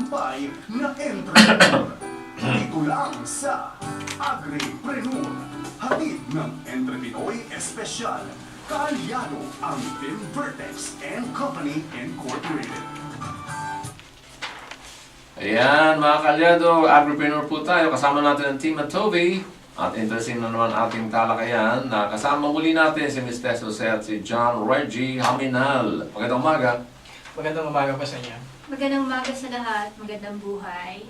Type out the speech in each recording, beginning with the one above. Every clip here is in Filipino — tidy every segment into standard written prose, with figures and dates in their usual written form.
matagumpay na entrepreneur. Dito lang sa Agripreneur. Hatid ng Entrepinoy Espesyal. Kaalyado ang Team Vertex and Company Incorporated. Ayan mga kalyado, agripreneur po tayo. Kasama natin ang Team Matovi. At interesting na naman ating talakayan na kasama muli natin si Ms. Tess Jose at si John Reggie Haminal. Magandang umaga. Magandang umaga pa sa inyo. Magandang umaga sa lahat, magandang buhay.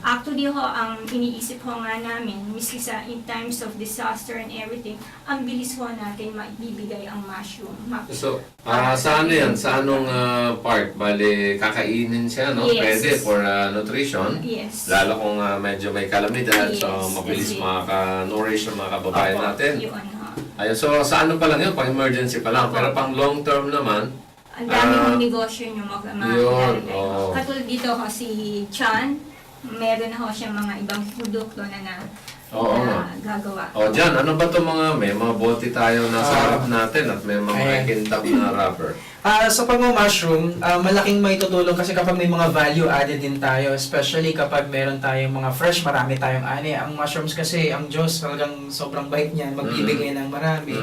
Actually ho, ang iniisip ho nga namin, miski sa in times of disaster and everything, ang bilis ho natin maibibigay ang mushroom. So, sa ano yan? Sa anong part? Bale, kakainin siya, no? Yes. Pwede for nutrition. Yes. Lalo kung medyo may kalamidad, so Yes, mabilis that's it. makaka-nourish ang mga kababayan natin. Yun ho. Ayun, so sa ano pa lang yun? Pang emergency pa lang. Pero pang long term naman, Ang dami mong negosyo nyo yun, mag-ilalagay. oo. Katulad dito ho si Chan, meron na ho siyang mga ibang produkto na Oo gagawa. O dyan, ano ba itong may mga bote tayo na sa harap natin at may mga Ayan. kintab na rubber? Sa pag-mushroom, malaking may tutulong kasi kapag may mga value added din tayo, especially kapag meron tayong mga fresh, marami tayong ani. Ang mushrooms kasi, ang Diyos talagang sobrang bait niyan, magbibigay ng marami.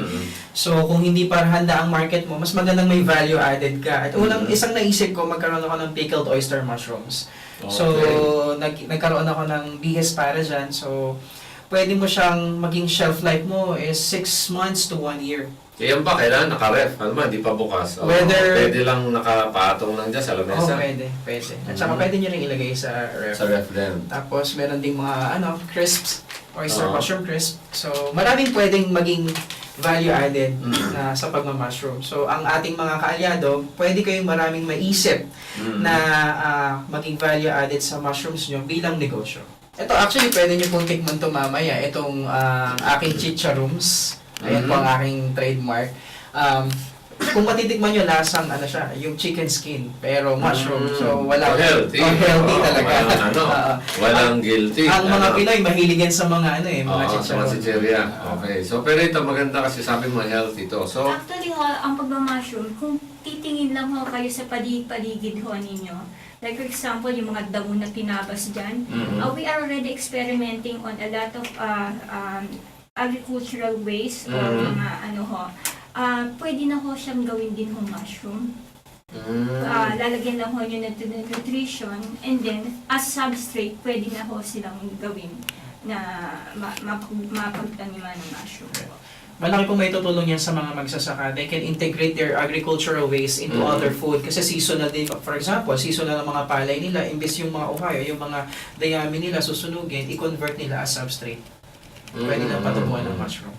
So kung hindi pa handa ang market mo, mas magandang may value added ka. At isang naisip ko, magkaroon ako ng pickled oyster mushrooms. So nagkaroon ako ng bihis para dyan. So pwede mo siyang maging shelf life mo is 6 months to 1 year. Yan ba, kailangan naka-ref? Ano ba, hindi pa bukas. O, pwede lang nakapatong lang dyan sa Oo, lamesa. pwede. At saka pwede nyo rin ilagay sa ref. Sa ref din. Tapos meron ding mga crisps, oyster Oo. mushroom crisp. So maraming pwedeng maging value added na sa pagma-mushroom. So ang ating mga kaalyado, pwede kayong maraming maisip na maging value added sa mushrooms nyo bilang negosyo. Ito actually pwede nyo pong tikman to mamaya. Itong aking chicharums. Ayan po ang aking trademark. Kung matitikman nyo, lasang siya, yung chicken skin, pero mushroom. So wala. Healthy. Healthy talaga. Walang guilty. Ang mga Pinoy mahilig yan sa mga mga Sa chicharon. mga chicheria. Okay. So, pero ito maganda kasi sabi mo healthy to. So, Actually ho, ang pagmamashroom, kung titingin lang ho kayo sa paligid ho ninyo, like for example, yung mga damo na tinabas dyan, we are already experimenting on a lot of agricultural ways or mga pwede na ho siyang gawin din ho mushroom. Lalagyan lang ho nyo ng nutrition and then as substrate, pwede na ho silang gawin na mapagtaniman ng mushroom. Malaki pong may tutulong yan sa mga magsasaka. They can integrate their agricultural waste into other food kasi seasonal din. For example, seasonal ang mga palay nila, imbes yung mga uhayo, yung mga dayami nila susunugin, i-convert nila as substrate. Pwede na patubuan ng mushroom.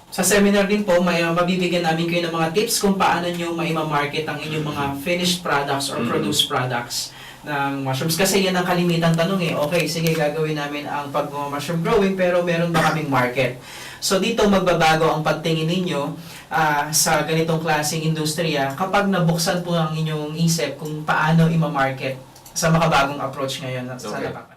Sa seminar din po, may mabibigyan namin kayo ng mga tips kung paano nyo ma-market ang inyong mga finished products or produced products ng mushrooms. Kasi yan ang kalimitang tanong Okay, sige, gagawin namin ang pag-mushroom growing pero meron ba kaming market? So dito magbabago ang pagtingin ninyo sa ganitong klaseng industriya kapag nabuksan po ang inyong isip kung paano i-market sa makabagong approach ngayon sa Okay. napaka.